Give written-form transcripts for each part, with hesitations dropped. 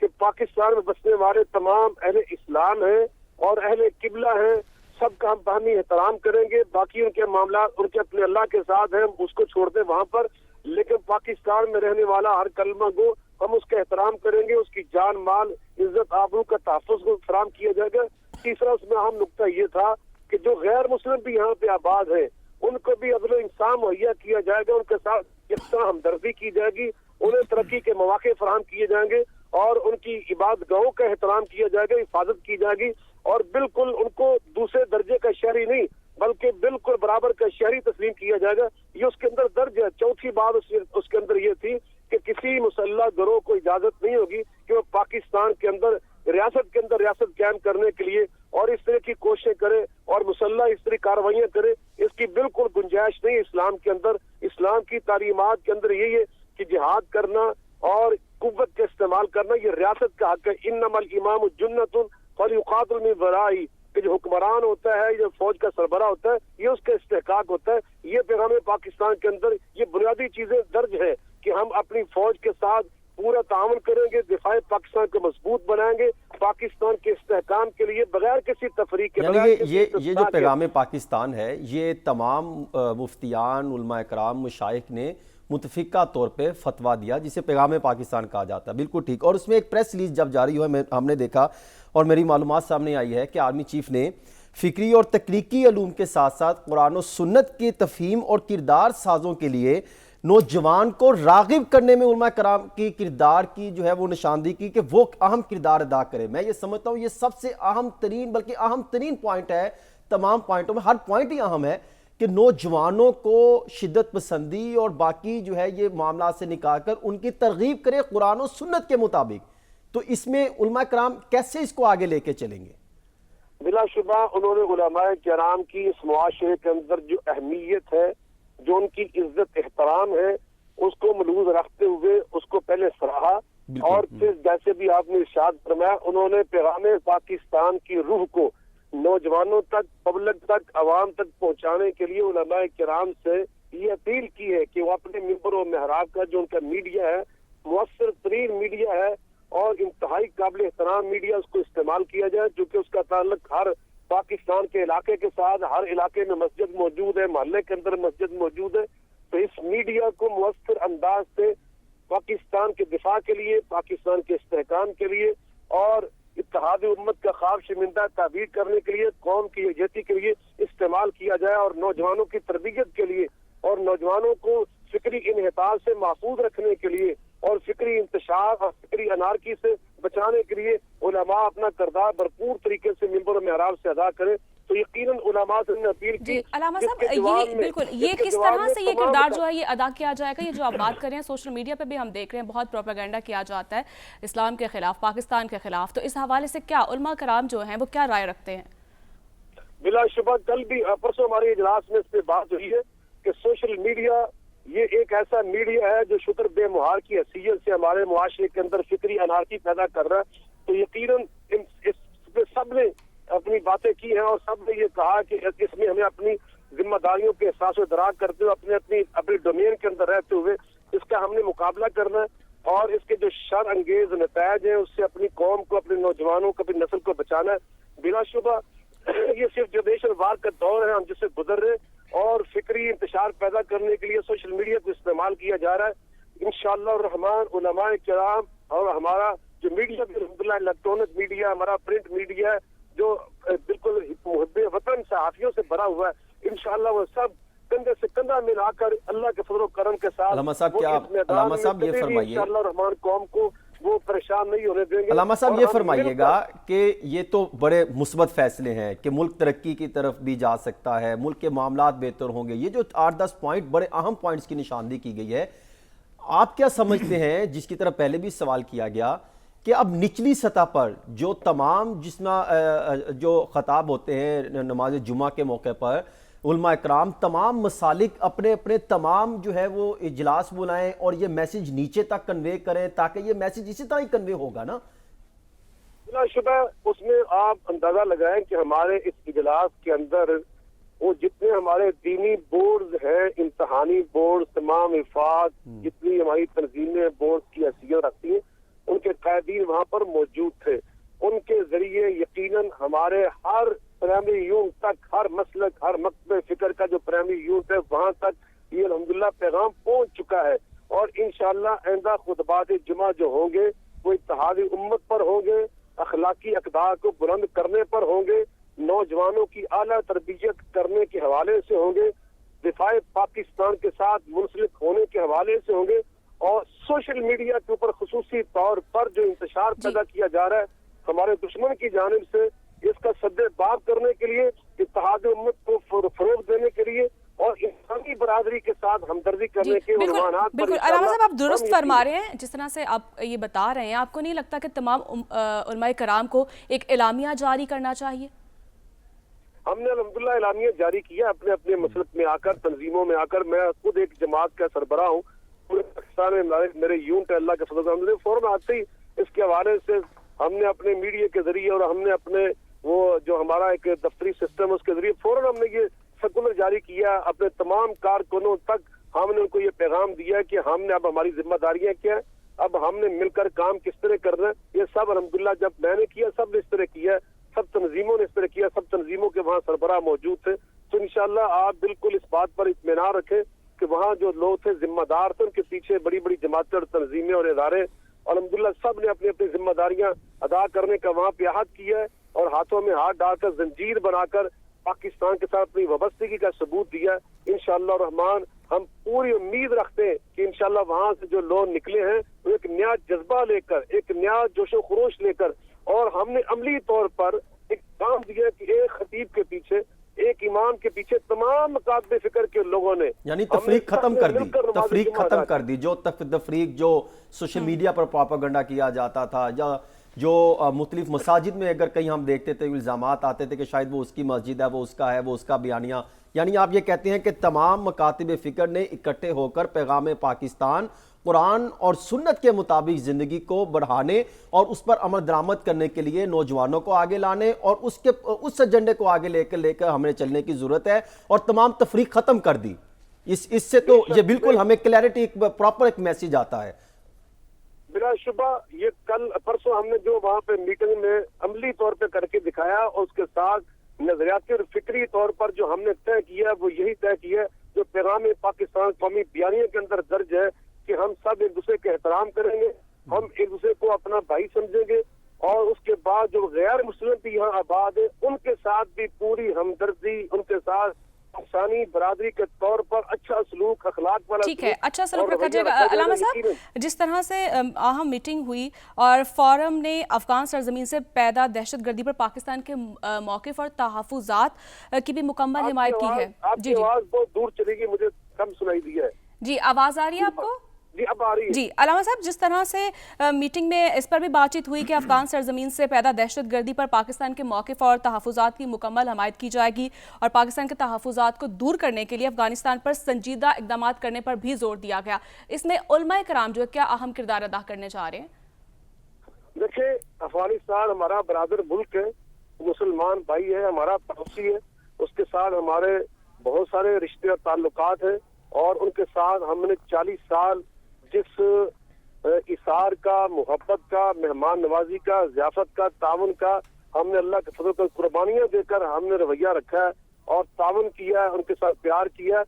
کہ پاکستان میں بسنے والے تمام اہل اسلام ہیں اور اہل قبلہ ہیں، سب کا ہم باہمی احترام کریں گے. باقی ان کے معاملات ان کے اپنے اللہ کے ساتھ ہیں، اس کو چھوڑ دیں وہاں پر. لیکن پاکستان میں رہنے والا ہر کلمہ گو ہم اس کا احترام کریں گے، اس کی جان مال عزت آبرو کا تحفظ کو فراہم کیا جائے گا. تیسرا اس میں اہم نقطہ یہ تھا کہ جو غیر مسلم بھی یہاں پہ آباد ہیں ان کو بھی عدل و انصاف مہیا کیا جائے گا، ان کے ساتھ یکساں ہمدردی کی جائے گی، انہیں ترقی کے مواقع فراہم کیے جائیں گے اور ان کی عبادت گاہوں کا احترام کیا جائے گا، حفاظت کی جائے گی اور بالکل ان کو دوسرے درجے کا شہری نہیں بلکہ بالکل برابر کا شہری تسلیم کیا جائے گا. یہ اس کے اندر درج ہے. چوتھی بات اس کے اندر یہ تھی کہ کسی مسلح گروہ کو اجازت نہیں ہوگی کہ وہ پاکستان کے اندر ریاست قائم کرنے کے لیے اور اس طرح کی کوششیں کرے اور مسلح اس طرح کارروائیاں کرے. اس کی بالکل گنجائش نہیں اسلام کے اندر. اسلام کی تعلیمات کے اندر یہی ہے کہ جہاد کرنا اور قوت کا استعمال کرنا یہ ریاست کا حق ہے. انما الامام جنۃ فلیقاتل من ورائہ، کہ جو حکمران ہوتا ہے، جو فوج کا سربراہ ہوتا ہے، یہ اس کا استحقاق ہوتا ہے. یہ پیغام پاکستان کے اندر یہ بنیادی چیزیں درج ہے کہ ہم اپنی فوج کے ساتھ پورا تعاون کریں گے، دفاع پاکستان کو مضبوط بنائیں گے، پاکستان کے استحکام کے لیے بغیر کسی تفریق کے. یعنی یہ جو پیغام پاکستان ہے یہ تمام مفتیان، علماء کرام، مشائخ نے متفقہ طور پہ فتویٰ دیا جسے پیغام پاکستان کہا جاتا ہے. بالکل ٹھیک. اور اس میں ایک پریس ریلیز جب جاری ہوا ہم نے دیکھا اور میری معلومات سامنے آئی ہے کہ آرمی چیف نے فکری اور تکنیکی علوم کے ساتھ ساتھ قرآن و سنت کے تفہیم اور کردار سازوں کے لیے نوجوان کو راغب کرنے میں علماء کرام کی کردار کی جو ہے وہ نشاندہی کی کہ وہ اہم کردار ادا کرے. میں یہ سمجھتا ہوں یہ سب سے اہم ترین بلکہ اہم ترین پوائنٹ ہے. تمام پوائنٹوں میں ہر پوائنٹ ہی اہم ہے کہ نوجوانوں کو شدت پسندی اور باقی جو ہے یہ معاملات سے نکال کر ان کی ترغیب کرے قرآن و سنت کے مطابق. تو اس میں علماء کرام کیسے اس کو آگے لے کے چلیں گے؟ بلا شبہ انہوں نے علماء کرام کی اس معاشرے کے اندر جو اہمیت ہے، جو ان کی عزت احترام ہے، اس کو ملحوظ رکھتے ہوئے اس کو پہلے سراہا اور پھر جیسے بھی آپ نے ارشاد فرمایا انہوں نے پیغام پاکستان کی روح کو نوجوانوں تک، پبلک تک، عوام تک پہنچانے کے لیے علماء کرام سے یہ اپیل کی ہے کہ وہ اپنے ممبر و محراب کا جو ان کا میڈیا ہے، مؤثر ترین میڈیا ہے اور انتہائی قابل احترام میڈیا، اس کو استعمال کیا جائے، جو کہ اس کا تعلق ہر پاکستان کے علاقے کے ساتھ، ہر علاقے میں مسجد موجود ہے، محلے کے اندر مسجد موجود ہے. تو اس میڈیا کو مؤثر انداز سے پاکستان کے دفاع کے لیے، پاکستان کے استحکام کے لیے اور اتحاد امت کا خواب شرمندہ تعبیر کرنے کے لیے، قوم کی یکجہتی کے لیے استعمال کیا جائے اور نوجوانوں کی تربیت کے لیے اور نوجوانوں کو فکری انحطاط سے محفوظ رکھنے کے لیے اور فکری انتشار اور فکری انارکی سے بچانے کے لیے علماء اپنا کردار بھرپور طریقے سے ممبر و محراب سے ادا کریں. تو یقیناً علماء سے اپیل کی. جی علامہ صاحب یہ بالکل یہ کس طرح سے یہ کردار جو ہے یہ ادا کیا جائے گا؟ یہ جو آپ بات کر رہے ہیں سوشل میڈیا پہ بھی ہم دیکھ رہے ہیں بہت پروپیگنڈا کیا جاتا ہے اسلام کے خلاف، پاکستان کے خلاف. تو اس حوالے سے کیا علماء کرام جو ہیں وہ کیا رائے رکھتے ہیں؟ بلا شبہ کل بھی پرسوں ہمارے اجلاس میں اس پہ بات ہوئی ہے کہ سوشل میڈیا یہ ایک ایسا میڈیا ہے جو شکر بے مہار کی حیثیت سے ہمارے معاشرے کے اندر فکری انارکی پیدا کر رہا ہے. تو یقیناً اس پہ سب نے اپنی باتیں کی ہیں اور سب نے یہ کہا کہ اس میں ہمیں اپنی ذمہ داریوں کے احساس و ادراک کرتے ہوئے اپنی ڈومین کے اندر رہتے ہوئے اس کا ہم نے مقابلہ کرنا ہے اور اس کے جو شر انگیز نتائج ہیں اس سے اپنی قوم کو، اپنے نوجوانوں کو، اپنی نسل کو بچانا ہے. بلا شبہ یہ صرف جنریشن وار کا دور ہے ہم جس سے گزر رہے اور فکری انتشار پیدا کرنے کے لیے سوشل میڈیا کو استعمال کیا جا رہا ہے. انشاءاللہ الرحمن علماء کرام اور ہمارا جو میڈیا الحمدللہ الیکٹرانک میڈیا، ہمارا پرنٹ میڈیا جو بالکل محب وطن صحافیوں سے بھرا ہوا ہے، انشاءاللہ وہ سب کندھے سے کندھا ملا کر اللہ کے فضل و کرم کے ساتھ علامہ صاحب یہ فرمائیے، انشاءاللہ الرحمن قوم کو وہ پریشان نہیں ہونے دیں گے. علامہ صاحب یہ فرمائیے گا کہ یہ تو بڑے مثبت فیصلے ہیں کہ ملک ترقی کی طرف بھی جا سکتا ہے، ملک کے معاملات بہتر ہوں گے. یہ جو 8-10 پوائنٹ بڑے اہم پوائنٹس کی نشاندہی کی گئی ہے، آپ کیا سمجھتے ہیں جس کی طرف پہلے بھی سوال کیا گیا کہ اب نچلی سطح پر جو تمام جو خطاب ہوتے ہیں نماز جمعہ کے موقع پر علماء اکرام تمام مسالک اپنے اپنے تمام جو ہے وہ اجلاس بلائیں اور یہ میسج نیچے تک کنوے کریں تاکہ یہ میسج اسی طرح ہی کنوے ہوگا نا؟ بلا شبہ اس میں آپ اندازہ لگائیں کہ ہمارے اس اجلاس کے اندر وہ جتنے ہمارے دینی بورڈز ہیں، امتحانی بورڈ، تمام وفاق، جتنی ہماری تنظیمیں بورڈ کی حیثیت رکھتی ہیں، ان کے قائدین وہاں پر موجود تھے. ان کے ذریعے یقیناً ہمارے ہر پرائمری یونٹ تک، ہر مسلک، ہر مکتب فکر کا جو پرائمری یونٹ ہے وہاں تک یہ الحمدللہ پیغام پہنچ چکا ہے. اور انشاءاللہ آئندہ خطبات جمعہ جو ہوں گے وہ اتحاد امت پر ہوں گے، اخلاقی اقدار کو بلند کرنے پر ہوں گے، نوجوانوں کی اعلیٰ تربیت کرنے کے حوالے سے ہوں گے، دفاع پاکستان کے ساتھ منسلک ہونے کے حوالے سے ہوں گے، اور سوشل میڈیا کے اوپر خصوصی طور پر جو انتشار پیدا کیا جا رہا ہے ہمارے دشمن کی جانب سے، اس کا سد باب کرنے کے لیے، اتحاد امت کو فروغ دینے کے لیے اور انسانی برادری کے ساتھ ہمدردی کرنے کے عنوانات پر بالکل علامہ صاحب آپ درست فرما رہے ہیں. جس طرح سے آپ یہ بتا رہے ہیں، آپ کو نہیں لگتا کہ تمام علماء کرام کو ایک اعلامیہ جاری کرنا چاہیے؟ ہم نے الحمدللہ اعلامیہ جاری کیا اپنے اپنے مسلک میں آ کر، تنظیموں میں آ کر. میں خود ایک جماعت کا سربراہ ہوں پورے پاکستان میں. میرے یونٹ اللہ کے فضل سے فوراً آتے ہی اس کے حوالے سے ہم نے اپنے میڈیا کے ذریعے اور ہم نے اپنے وہ جو ہمارا ایک دفتری سسٹم اس کے ذریعے فوراً ہم نے یہ سرکولر جاری کیا اپنے تمام کارکنوں تک. ہم نے ان کو یہ پیغام دیا کہ ہم نے اب ہماری ذمہ داریاں کیا ہیں، اب ہم نے مل کر کام کس طرح کرنا ہے. یہ سب الحمدللہ جب میں نے کیا سب نے اس طرح کیا، سب تنظیموں نے اس طرح کیا، سب تنظیموں کے وہاں سربراہ موجود تھے. تو انشاءاللہ آپ بالکل اس بات پر اطمینان رکھیں کہ وہاں جو لوگ تھے ذمہ دار تھے، ان کے پیچھے بڑی بڑی جماعتیں اور تنظیمیں اور ادارے الحمدللہ سب نے اپنی اپنی ذمہ داریاں ادا کرنے کا وہاں پہ عہد کیا ہے اور ہاتھوں میں ہاتھ ڈال کر زنجیر بنا کر پاکستان کے ساتھ اپنی وابستگی کا ثبوت دیا. انشاءاللہ الرحمن ہم پوری امید رکھتے ہیں کہ انشاءاللہ وہاں سے جو لوگ نکلے ہیں وہ ایک نیا جذبہ لے کر، ایک نیا جوش و خروش لے کر، اور ہم نے عملی طور پر ایک کام دیا کہ ایک خطیب کے پیچھے، ایک امام کے پیچھے تمام مکاتب فکر کے لوگوں نے یعنی تفریق ختم کر دی، تفریق ختم کر دی. جو تفریق جو سوشل میڈیا پر پروپیگنڈا کیا جاتا تھا، یا جو مختلف مساجد میں اگر کہیں ہم دیکھتے تھے الزامات آتے تھے کہ شاید وہ اس کی مسجد ہے، وہ اس کا ہے، وہ اس کا بیانیہ، یعنی آپ یہ کہتے ہیں کہ تمام مکاتب فکر نے اکٹھے ہو کر پیغام پاکستان قرآن اور سنت کے مطابق زندگی کو بڑھانے اور اس پر عمل درآمد کرنے کے لیے نوجوانوں کو آگے لانے اور اس ایجنڈے کو آگے لے کر ہمیں چلنے کی ضرورت ہے، اور تمام تفریق ختم کر دی. اس سے تو یہ بالکل ہمیں کلیئرٹی، ایک پراپر ایک میسیج آتا ہے. بلا شبہ یہ کل پرسوں ہم نے جو وہاں پہ میٹنگ میں عملی طور پہ کر کے دکھایا، اور اس کے ساتھ نظریاتی اور فکری طور پر جو ہم نے طے کیا وہ یہی طے کیا جو پیغام پاکستان قومی بیانیے کے اندر درج ہے کہ ہم سب ایک دوسرے کے احترام کریں گے، ہم ایک دوسرے کو اپنا بھائی سمجھیں گے، اور اس کے بعد جو غیر مسلم بھی یہاں آباد ہے ان کے ساتھ بھی پوری ہمدردی، ان کے ساتھ انسانی برادری کے طور پر اچھا سلوک، اخلاق والا ٹھیک ہے، اچھا سلوک رکھا جائے گا. علامہ صاحب جس طرح سے اہم میٹنگ ہوئی اور فورم نے افغان سرزمین سے پیدا دہشت گردی پر پاکستان کے موقف اور تحفظات کی بھی مکمل حمایت کی ہے. آپ کی آواز بہت دور چلی گئی، مجھے کم سنائی دی ہے. جی آواز آ رہی ہے آپ کو؟ جی اب آ رہی ہے. جی علامہ صاحب جس طرح سے میٹنگ میں اس پر بھی بات چیت ہوئی کہ افغان سرزمین سے پیدا دہشت گردی پر پاکستان کے موقف اور تحفظات کی مکمل حمایت کی جائے گی، اور پاکستان کے تحفظات کو دور کرنے کے لیے افغانستان پر سنجیدہ اقدامات کرنے پر بھی زور دیا گیا. اس میں علماء کرام جو ہے کیا اہم کردار ادا کرنے جا رہے ہیں؟ دیکھیں افغانستان ہمارا برادر ملک ہے، مسلمان بھائی ہے، ہمارا پڑوسی ہے، اس کے ساتھ ہمارے بہت سارے رشتے اور تعلقات ہیں، اور ان کے ساتھ ہم نے 40 سال جس اثار کا، محبت کا، مہمان نوازی کا، ضیافت کا، تعاون کا ہم نے اللہ کے فضل پر قربانیاں دے کر ہم نے رویہ رکھا ہے اور تعاون کیا ہے، ان کے ساتھ پیار کیا،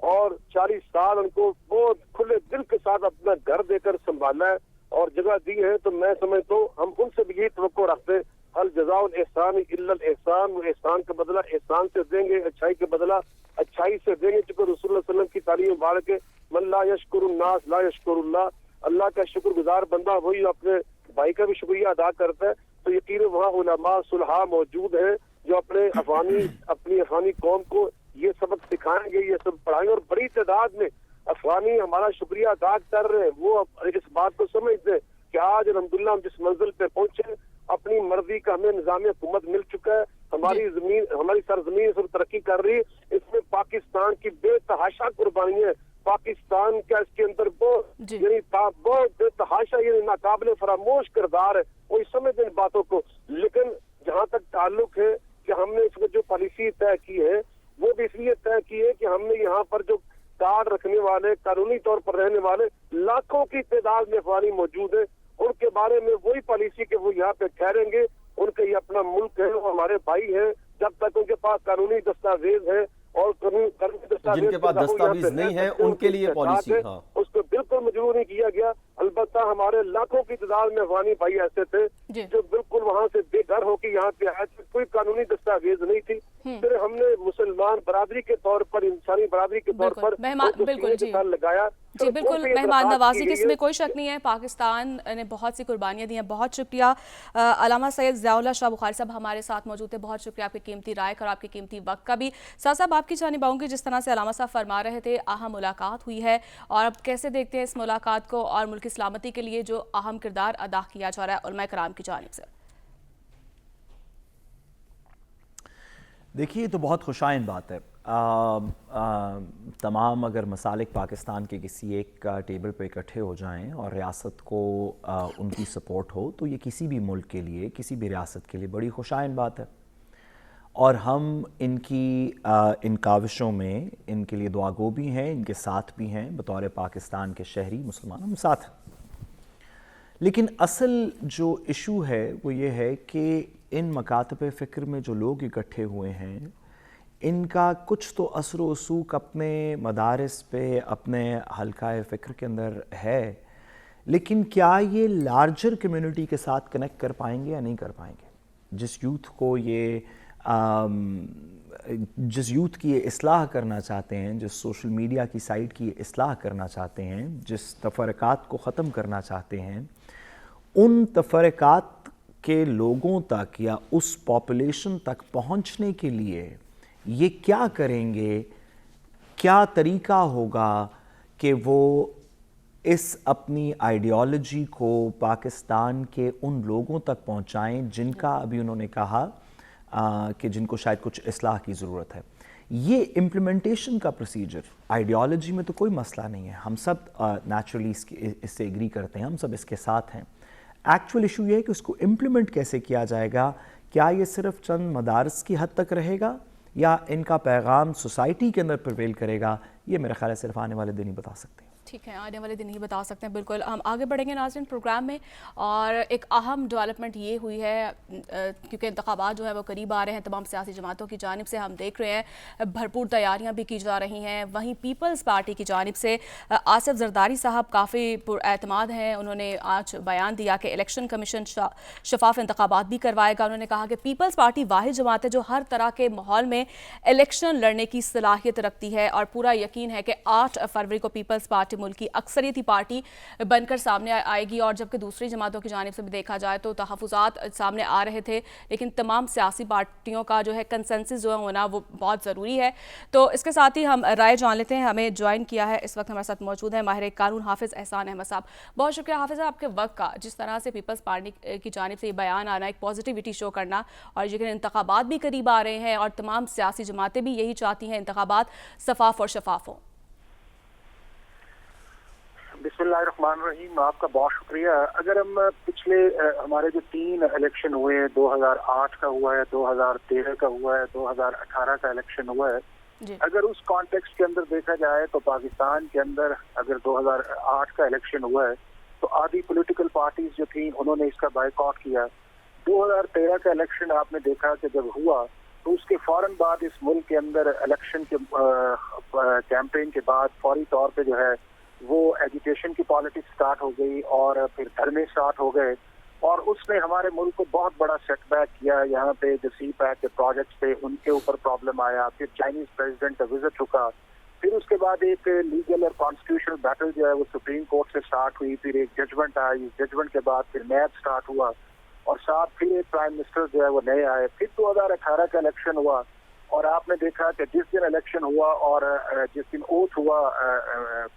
اور 40 سال ان کو بہت کھلے دل کے ساتھ اپنا گھر دے کر سنبھالا ہے اور جگہ دی ہے. تو میں سمجھتا ہوں ہم ان سے بھی یہی توقع رکھتے ہیں، الجزاء الاحسان الا الاحسان، وہ احسان کا بدلہ احسان سے دیں گے، اچھائی کا بدلہ اچھائی سے دیں گے. چونکہ رسول اللہ صلی اللہ علیہ وسلم کی تعلیم مبارک ہے، من لا یشکر الناس لا یشکر اللہ، اللہ کا شکر گزار بندہ وہی اپنے بھائی کا بھی شکریہ ادا کرتا ہے. تو یقیناً وہاں علماء صلحاء موجود ہیں جو اپنی افغانی قوم کو یہ سبق سکھائیں گے، یہ سب پڑھائیں گے، اور بڑی تعداد میں افغانی ہمارا شکریہ ادا کر رہے ہیں. وہ اس بات کو سمجھتے ہیں کہ آج الحمدللہ ہم جس منزل پہ پہنچے، اپنی مرضی کا ہمیں نظام حکومت مل چکا ہے، ہماری زمین، ہماری سرزمین سب ترقی کر رہی ہے. اس میں پاکستان کی بے تحاشا قربانیاں، پاکستان کا اس کے اندر بہت یعنی بہت بے تحاشا یعنی ناقابل فراموش کردار ہے. وہی سمجھ ان باتوں کو. لیکن جہاں تک تعلق ہے کہ ہم نے اس میں جو پالیسی طے کی ہے وہ بھی اس لیے طے کی ہے کہ ہم نے یہاں پر جو کارڈ رکھنے والے، قانونی طور پر رہنے والے لاکھوں کی تعداد میں افغانی موجود ہیں، ان کے بارے میں وہی پالیسی کہ وہ یہاں پہ ٹھہریں گے. ان کا یہ اپنا ملک ہے, وہ ہمارے بھائی ہیں. جب تک ان کے پاس قانونی دستاویز ہے اور جن کے پاس دستاویز نہیں ہے ان کے لیے پالیسی, اس کو بالکل مجبور نہیں کیا گیا. البتہ ہمارے لاکھوں کی تعداد میں افغانی بھائی ایسے تھے جو بالکل وہاں سے بے گھر ہو کے یہاں پہ آئے تھے. کوئی قانونی دستاویز نہیں تھی. پھر ہم نے مسلمان برادری کے طور پر, انسانی برادری کے طور پر لگایا. جی بالکل, مہمان نوازی کی اس میں کوئی شک نہیں ہے. پاکستان نے بہت سی قربانیاں دی ہیں. بہت شکریہ علامہ سید ضیاء اللہ شاہ بخاری صاحب ہمارے ساتھ موجود تھے. بہت شکریہ آپ کی قیمتی رائے کا اور آپ کی قیمتی وقت کا بھی. صاحب آپ کی جانب آؤں گی, جس طرح سے علامہ صاحب فرما رہے تھے اہم ملاقات ہوئی ہے, اور اب کیسے دیکھتے ہیں اس ملاقات کو اور ملک کی سلامتی کے لیے جو اہم کردار ادا کیا جا رہا ہے علماء کرام کی جانب سے؟ دیکھیے, یہ تو بہت خوشائن بات ہے. تمام اگر مسالک پاکستان کے کسی ایک ٹیبل پہ اکٹھے ہو جائیں اور ریاست کو ان کی سپورٹ ہو, تو یہ کسی بھی ملک کے لیے, کسی بھی ریاست کے لیے بڑی خوشائن بات ہے. اور ہم ان کی ان کاوشوں میں ان کے لیے دعاگو بھی ہیں, ان کے ساتھ بھی ہیں. بطور پاکستان کے شہری مسلمان ہم ساتھ ہیں. لیکن اصل جو ایشو ہے وہ یہ ہے کہ ان مکاتب فکر میں جو لوگ اکٹھے ہوئے ہیں, ان کا کچھ تو اثر و رسوخ اپنے مدارس پہ, اپنے حلقہ فکر کے اندر ہے, لیکن کیا یہ لارجر کمیونٹی کے ساتھ کنیکٹ کر پائیں گے یا نہیں کر پائیں گے؟ جس یوتھ کو یہ جس یوتھ کی یہ اصلاح کرنا چاہتے ہیں, جس سوشل میڈیا کی سائٹ کی اصلاح کرنا چاہتے ہیں, جس تفرقات کو ختم کرنا چاہتے ہیں, ان تفرقات کے لوگوں تک یا اس پاپولیشن تک پہنچنے کے لیے یہ کیا کریں گے؟ کیا طریقہ ہوگا کہ وہ اس اپنی آئیڈیالوجی کو پاکستان کے ان لوگوں تک پہنچائیں جن کا ابھی انہوں نے کہا کہ جن کو شاید کچھ اصلاح کی ضرورت ہے. یہ امپلیمنٹیشن کا پروسیجر, آئیڈیالوجی میں تو کوئی مسئلہ نہیں ہے, ہم سب نیچرلی اس سے ایگری کرتے ہیں, ہم سب اس کے ساتھ ہیں. ایکچول ایشو یہ ہے کہ اس کو امپلیمنٹ کیسے کیا جائے گا. کیا یہ صرف چند مدارس کی حد تک رہے گا یا ان کا پیغام سوسائٹی کے اندر پریویل کرے گا؟ یہ میرا خیال ہے صرف آنے والے دن ہی بتا سکتے ہیں. ٹھیک ہے, آنے والے دن ہی بتا سکتے ہیں. بالکل, ہم آگے بڑھیں گے ناظرین پروگرام میں. اور ایک اہم ڈیولپمنٹ یہ ہوئی ہے کیونکہ انتخابات جو ہے وہ قریب آ رہے ہیں, تمام سیاسی جماعتوں کی جانب سے ہم دیکھ رہے ہیں بھرپور تیاریاں بھی کی جا رہی ہیں. وہیں پیپلز پارٹی کی جانب سے آصف زرداری صاحب کافی پر اعتماد ہیں. انہوں نے آج بیان دیا کہ الیکشن کمیشن شفاف انتخابات بھی کروائے گا. انہوں نے کہا کہ پیپلز پارٹی واحد جماعت ہے جو ہر طرح کے ماحول میں الیکشن لڑنے کی صلاحیت رکھتی ہے, اور پورا یقین ہے کہ 8 فروری کو پیپلز پارٹی ملک کی اکثریتی پارٹی بن کر سامنے آئے گی. اور جبکہ دوسری جماعتوں کی جانب سے بھی دیکھا جائے تو تحفظات سامنے آ رہے تھے, لیکن تمام سیاسی پارٹیوں کا جو ہے کنسنسس جو ہے ہونا وہ بہت ضروری ہے. تو اس کے ساتھ ہی ہم رائے جان لیتے ہیں. ہمیں جوائن کیا ہے اس وقت ہمارے ساتھ موجود ہے ماہر قانون حافظ احسان احمد صاحب. بہت شکریہ حافظ صاحب آپ کے وقت کا. جس طرح سے پیپلز پارٹی کی جانب سے یہ بیان آنا, ایک پازیٹیوٹی شو کرنا, اور لیکن انتخابات بھی قریب آ رہے ہیں اور تمام سیاسی جماعتیں بھی یہی چاہتی ہیں انتخابات شفاف اور شفاف ہوں. بسم اللہ الرحمن الرحیم. آپ کا بہت شکریہ. اگر ہم پچھلے ہمارے جو 3 الیکشن ہوئے ہیں, 2008 کا ہوا ہے, 2013 کا ہوا ہے, 2018 کا الیکشن ہوا ہے, اگر اس کانٹیکسٹ کے اندر دیکھا جائے تو پاکستان کے اندر اگر 2008 کا الیکشن ہوا ہے تو آدھی پولیٹیکل پارٹیز جو تھیں انہوں نے اس کا بائیکاٹ کیا. 2013 کا الیکشن آپ نے دیکھا کہ جب ہوا تو اس کے فوراً بعد اس ملک کے اندر الیکشن کے کیمپین کے بعد فوری طور پہ جو ہے وہ ایجوکیشن کی پالیٹکس سٹارٹ ہو گئی اور پھر دھرنے سٹارٹ ہو گئے, اور اس نے ہمارے ملک کو بہت بڑا سیٹ بیک کیا. یہاں پہ جو سی پیک کے پروجیکٹس تھے ان کے اوپر پرابلم آیا, پھر چائنیز پریزیڈنٹ کا وزٹ رکا, پھر اس کے بعد ایک لیگل اور کانسٹیٹیوشنل بیٹل جو ہے وہ سپریم کورٹ سے سٹارٹ ہوئی, پھر ایک ججمنٹ آئی, ججمنٹ کے بعد پھر نیب سٹارٹ ہوا, اور ساتھ پھر ایک پرائم منسٹر جو ہے وہ نئے آئے. پھر 2018 کا الیکشن ہوا, اور آپ نے دیکھا کہ جس دن الیکشن ہوا اور جس دن اوتھ ہوا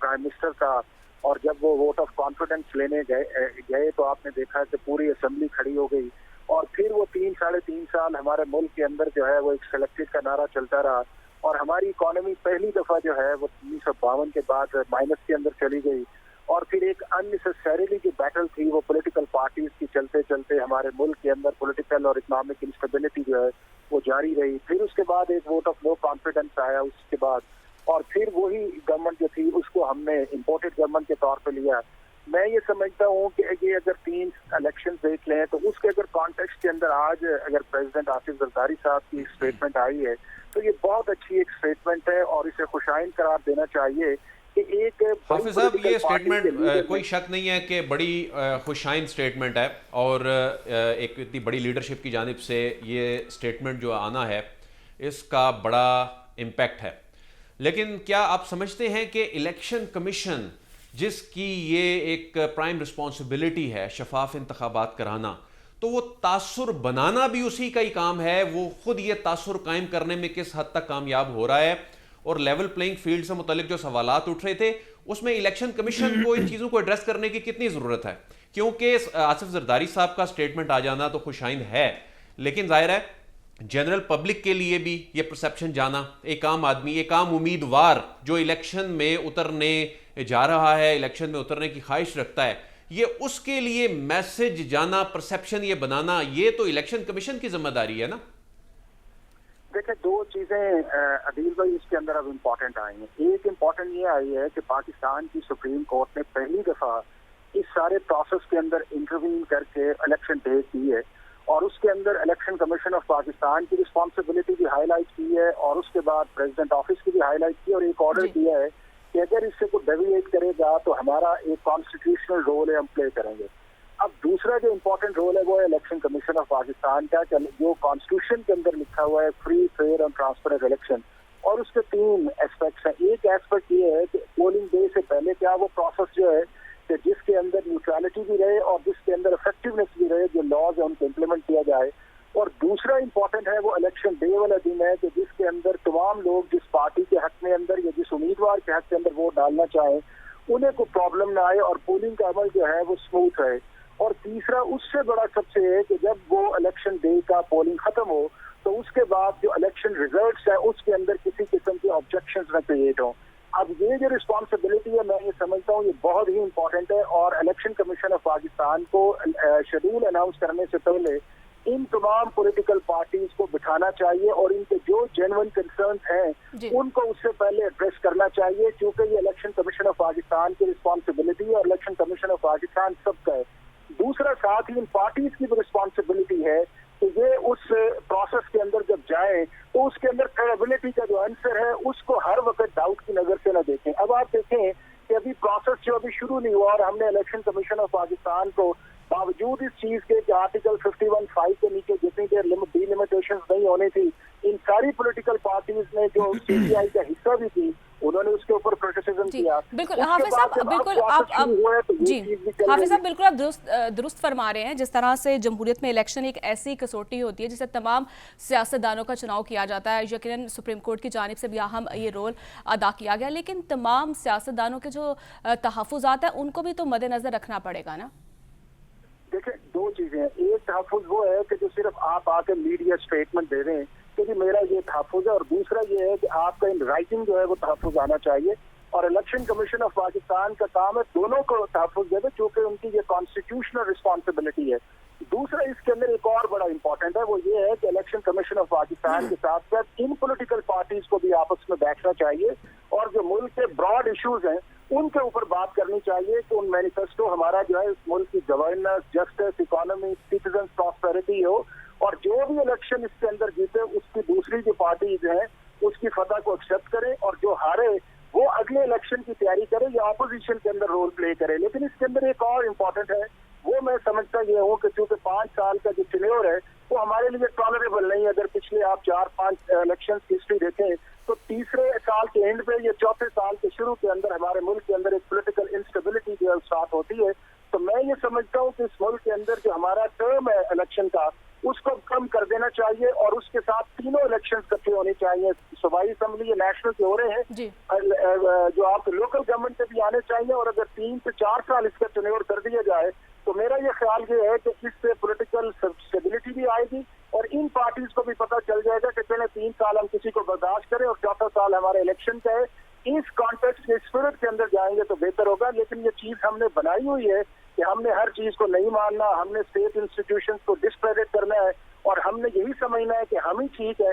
پرائم منسٹر کا, اور جب وہ ووٹ آف کانفیڈنس لینے گئے تو آپ نے دیکھا کہ پوری اسمبلی کھڑی ہو گئی, اور پھر وہ 3-3.5 سال ہمارے ملک کے اندر جو ہے وہ ایک سلیکٹڈ کا نعرہ چلتا رہا, اور ہماری اکانومی پہلی دفعہ جو ہے وہ 1952 کے بعد مائنس کے اندر چلی گئی. اور پھر ایک اننیسیسریلی جو بیٹل تھی وہ پولیٹیکل پارٹیز کی چلتے چلتے ہمارے ملک کے اندر پولیٹیکل اور اکنامک انسٹیبلٹی جو ہے وہ جاری رہی. پھر اس کے بعد ایک ووٹ آف نو کانفیڈنس آیا اس کے بعد, اور پھر وہی گورنمنٹ جو تھی اس کو ہم نے امپورٹڈ گورنمنٹ کے طور پہ لیا. میں یہ سمجھتا ہوں کہ یہ اگر 3 الیکشن دیکھ لیں تو اس کے اگر کانٹیکسٹ کے اندر آج اگر پریزیڈنٹ آصف زرداری صاحب کی اسٹیٹمنٹ آئی ہے تو یہ بہت اچھی ایک اسٹیٹمنٹ ہے اور اسے خوشائند قرار دینا چاہیے کہ ایک حافظ صاحب یہ اسٹیٹمنٹ کوئی شک نہیں ہے کہ بڑی خوشائند اسٹیٹمنٹ ہے اور ایک اتنی بڑی لیڈرشپ کی جانب سے یہ اسٹیٹمنٹ جو آنا ہے اس کا بڑا امپیکٹ ہے. لیکن کیا آپ سمجھتے ہیں کہ الیکشن کمیشن جس کی یہ ایک پرائم رسپانسبلٹی ہے شفاف انتخابات کرانا, تو وہ تاثر بنانا بھی اسی کا ہی کام ہے؟ وہ خود یہ تاثر قائم کرنے میں کس حد تک کامیاب ہو رہا ہے؟ اور لیول پلینگ فیلڈ سے متعلق جو سوالات اٹھ رہے تھے اس میں الیکشن کمیشن کو ان چیزوں کو ایڈریس کرنے کی کتنی ضرورت ہے؟ کیونکہ آصف زرداری صاحب کا سٹیٹمنٹ آ جانا تو خوشائند ہے, لیکن ظاہر ہے جنرل پبلک کے لیے بھی یہ پرسیپشن جانا, ایک عام آدمی, ایک عام امیدوار جو الیکشن میں اترنے جا رہا ہے, الیکشن میں اترنے کی خواہش رکھتا ہے, یہ اس کے لیے میسج جانا, پرسیپشن یہ بنانا, یہ تو الیکشن کمیشن کی ذمہ داری ہے نا. دیکھیں 2 چیزیں عدیل بھائی اس کے اندر اب امپورٹنٹ آئی ہیں. ایک امپورٹنٹ یہ آئی ہے کہ پاکستان کی سپریم کورٹ نے پہلی دفعہ اس سارے پروسیس کے اندر انٹروین کر کے الیکشن ڈیٹ دی ہے اور اس کے اندر الیکشن کمیشن آف پاکستان کی رسپانسبلٹی بھی ہائی لائٹ کی ہے اور اس کے بعد پریزیڈنٹ آفس کی بھی ہائی لائٹ کی اور ایک آرڈر دیا ہے کہ اگر اس سے کوئی ڈیویٹ کرے گا تو ہمارا ایک کانسٹیٹیوشنل رول ہے, ہم پلے کریں گے. اب دوسرا جو امپورٹنٹ رول ہے وہ ہے الیکشن کمیشن آف پاکستان کا, جو کانسٹیٹیوشن کے اندر لکھا ہوا ہے فری, فیئر اور ٹرانسپیرنٹ الیکشن, اور اس کے 3 ایسپیکٹس ہیں. ایک ایسپیکٹ یہ ہے کہ پولنگ ڈے سے پہلے کیا وہ پروسیس جو ہے کہ جس کے اندر نیوٹرلٹی بھی رہے اور جس کے اندر افیکٹونیس بھی رہے, جو لاز ہے ان کو امپلیمنٹ کیا جائے. اور دوسرا امپورٹنٹ ہے وہ الیکشن ڈے والا دن ہے کہ جس کے اندر تمام لوگ جس پارٹی کے حق میں اندر یا جس امیدوار کے حق کے اندر ووٹ ڈالنا چاہیں انہیں کوئی پرابلم نہ آئے اور پولنگ کا عمل جو ہے وہ اسموتھ رہے. اور تیسرا اس سے بڑا سب سے ہے کہ جب وہ الیکشن ڈے کا پولنگ ختم ہو تو اس کے بعد جو الیکشن ریزلٹس ہے اس کے اندر کسی قسم کے آبجیکشنز نہ کریٹ ہوں. اب یہ جو رسپانسبلٹی ہے میں یہ سمجھتا ہوں یہ بہت ہی امپورٹنٹ ہے اور الیکشن کمیشن آف پاکستان کو شیڈول اناؤنس کرنے سے پہلے ان تمام پولیٹیکل پارٹیز کو بٹھانا چاہیے اور ان کے جو جینوئن کنسرنز ہیں ان کو اس سے پہلے ایڈریس کرنا چاہیے, کیونکہ یہ الیکشن کمیشن آف پاکستان کی رسپانسبلٹی اور الیکشن کمیشن آف پاکستان سب کا ہے. دوسرا ساتھ ہی ان پارٹیز کی بھی رسپانسبلٹی ہے کہ یہ اس پروسیس کے اندر جب جائیں تو اس کے اندر کریبلٹی کا جو آنسر ہے اس کو ہر وقت ڈاؤٹ کی نظر سے نہ دیکھیں. اب آپ دیکھیں کہ ابھی پروسیس جو ابھی شروع نہیں ہوا اور ہم نے الیکشن کمیشن آف پاکستان کو باوجود اس چیز کے کہ آرٹیکل 51(5) کے نیچے جتنی دیر ڈی لمیٹیشنز نہیں ہونی تھی, ان ساری پولیٹیکل پارٹیز نے جو سی پی آئی کا حصہ بھی تھی انہوں نے اس کے اوپر کرٹیسزم کیا. بالکل حافظ صاحب, بالکل آپ حافظ صاحب بالکل آپ درست فرما رہے ہیں. جس طرح سے جمہوریت میں الیکشن ایک ایسی کسوٹی ہوتی ہے جسے تمام سیاستدانوں کا چناؤ کیا جاتا ہے, یقیناً سپریم کورٹ کی جانب سے بھی اہم یہ رول ادا کیا گیا, لیکن تمام سیاستدانوں کے جو تحفظات ہیں ان کو بھی تو مد نظر رکھنا پڑے گا نا. دیکھیں 2 چیزیں ہیں. ایک تحفظ وہ ہے کہ جو صرف آپ آ کے میڈیا اسٹیٹمنٹ دے رہے ہیں کہ جی میرا یہ تحفظ ہے, اور دوسرا یہ ہے کہ آپ کا ان رائٹنگ جو ہے وہ تحفظ آنا چاہیے. اور الیکشن کمیشن آف پاکستان کا کام ہے دونوں کو تحفظ دے دے چونکہ ان کی یہ کانسٹیٹیوشنل رسپانسبلٹی ہے. دوسرا اس کے اندر ایک اور بڑا امپورٹنٹ ہے وہ یہ ہے کہ الیکشن کمیشن آف پاکستان کے ساتھ ساتھ ان پولیٹیکل پارٹیز کو بھی آپس میں بیٹھنا چاہیے اور جو ملک کے براڈ ایشوز ہیں ان کے اوپر بات کرنی چاہیے کہ ان مینیفیسٹو ہمارا جو ہے اس ملک کی governance, justice, economy, citizen prosperity ہو, اور جو بھی الیکشن اس کے اندر جیتے اس کی دوسری جو پارٹیز ہیں اس کی فتح کو ایکسیپٹ کرے اور جو ہارے وہ اگلے الیکشن کی تیاری کرے یا اپوزیشن کے اندر رول پلے کرے. لیکن اس کے اندر ایک اور امپورٹنٹ ہے وہ میں سمجھتا یہ ہوں کہ چونکہ 5 سال کا جو ٹینیور ہے وہ ہمارے لیے ٹالریبل نہیں ہے. اگر پچھلے آپ 4-5 الیکشن کی ہسٹری دیکھیں تو تیسرے سال کے اینڈ پہ یا چوتھے سال کے شروع کے اندر ہمارے ملک کے اندر ایک پولیٹیکل انسٹیبلٹی جو ہے اسٹارٹ ہوتی ہے. تو میں یہ سمجھتا ہوں کہ اس ملک کے اندر جو ہمارا ٹرم ہے الیکشن کا اس کو کم کر دینا چاہیے اور اس کے ساتھ تینوں الیکشن اکٹھے ہونے چاہیے. صوبائی اسمبلی یا نیشنل کے ہو رہے ہیں جو آپ لوکل گورنمنٹ کے بھی آنے چاہیے, اور اگر 3 سے 4 سال اس کا ٹینیور کر دیا جائے تو میرا یہ خیال یہ ہے کہ اس سے پولیٹیکل اسٹیبلٹی بھی آئے گی اور ان پارٹیز کو بھی پتہ چل جائے گا کہ چلے 3 سال ہم کسی کو برداشت کریں اور 4تھا سال ہمارے الیکشن کا ہے. اس کانٹیکسٹ کے اسپرٹ کے اندر جائیں گے تو بہتر ہوگا. لیکن یہ چیز ہم نے بنائی ہوئی ہے کہ ہم نے ہر چیز کو نہیں ماننا, ہم نے اسٹیٹ انسٹیٹیوشنز کو ڈسکریڈٹ کرنا ہے اور ہم نے یہی سمجھنا ہے کہ ہم ہی ٹھیک ہے.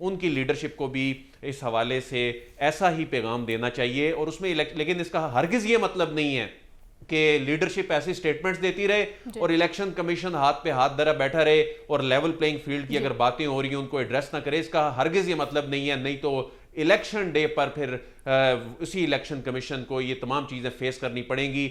ان کی لیڈرشپ کو بھی اس حوالے سے ایسا ہی پیغام دینا چاہیے. اور اس میں لیکن اس کا ہرگز یہ مطلب نہیں ہے کہ لیڈرشپ ایسی سٹیٹمنٹس دیتی رہے اور الیکشن کمیشن ہاتھ پہ ہاتھ دھرا بیٹھا رہے اور لیول پلینگ فیلڈ کی اگر باتیں ہو رہی ہیں ان کو ایڈریس نہ کرے. اس کا ہرگز یہ مطلب نہیں ہے, نہیں تو الیکشن ڈے پر پھر اسی الیکشن کمیشن کو یہ تمام چیزیں فیس کرنی پڑیں گی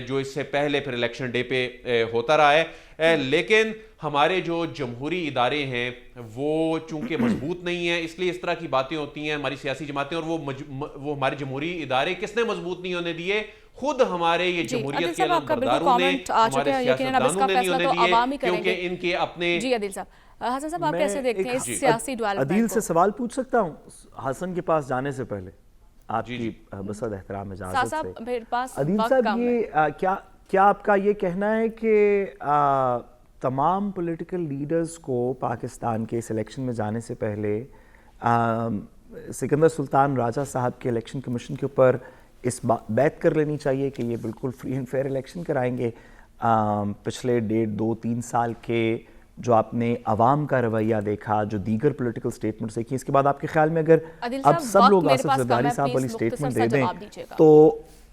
جو اس سے پہلے پھر الیکشن ڈے پہ ہوتا رہا ہے. لیکن ہمارے جو جمہوری ادارے ہیں وہ چونکہ مضبوط نہیں ہیں, اس لیے اس طرح کی باتیں ہوتی ہیں ہماری سیاسی جماعتیں. اور وہ ہمارے جمہوری ادارے کس نے مضبوط نہیں ہونے دیے؟ خود ہمارے یہ جمہوریت کے علمبرداروں نے, ہمارے سیاستدانوں نے نہیں ہونے دیے, کیونکہ ان کے اپنے. جی عادل صاحب, حسن صاحب آپ کیسے دیکھتے ہیں اس سیاسی ڈیولپمنٹ کو؟ عادل سے سوال پوچھ سکتا ہوں حسن کے پاس جانے سے پہلے, آپ کی بصد احترام اجازت سے. عادل صاحب, یہ کیا آپ کا یہ کہنا ہے کہ تمام پولیٹیکل لیڈرز کو پاکستان کے اس الیکشن میں جانے سے پہلے سکندر سلطان راجہ صاحب کے الیکشن کمیشن کے اوپر اس بیعت کر لینی چاہیے کہ یہ بالکل فری اینڈ فیئر الیکشن کرائیں گے؟ پچھلے 1.5-2-3 سال کے جو آپ نے عوام کا رویہ دیکھا, جو دیگر پولیٹیکل سٹیٹمنٹس دیکھی, اس کے بعد آپ کے خیال میں اگر اب سب لوگ آصف زرداری صاحب والی سٹیٹمنٹ دے دیں تو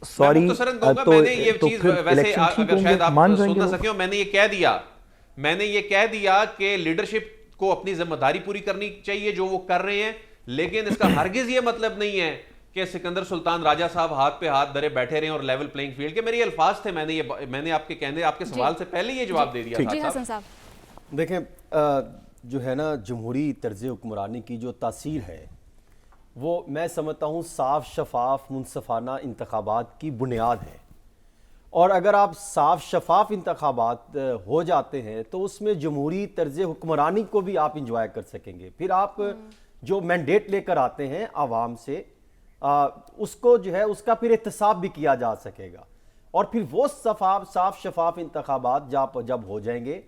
سوری تو پھر الیکشن ٹھیک ہوں گے, مان جائیں گے؟ میں نے یہ کہہ دیا کہ لیڈرشپ کو اپنی ذمہ داری پوری کرنی چاہیے جو وہ کر رہے ہیں, لیکن اس کا ہرگز یہ مطلب نہیں ہے کہ سکندر سلطان راجہ صاحب ہاتھ پہ ہاتھ دھرے بیٹھے رہے اور لیول پلینگ فیلڈ کے. میرے یہ الفاظ تھے, میں نے آپ کے کہنے, آپ کے سوال سے پہلے یہ جواب دے دیا. جی حسن صاحب, دیکھیں جو ہے نا جمہوری طرز حکمرانی کی جو تاثیر ہے وہ میں سمجھتا ہوں صاف شفاف منصفانہ انتخابات کی بنیاد ہے. اور اگر آپ صاف شفاف انتخابات ہو جاتے ہیں تو اس میں جمہوری طرز حکمرانی کو بھی آپ انجوائے کر سکیں گے. پھر آپ جو مینڈیٹ لے کر آتے ہیں عوام سے اس کو جو ہے اس کا پھر احتساب بھی کیا جا سکے گا. اور پھر وہ صاف شفاف انتخابات جب ہو جائیں گے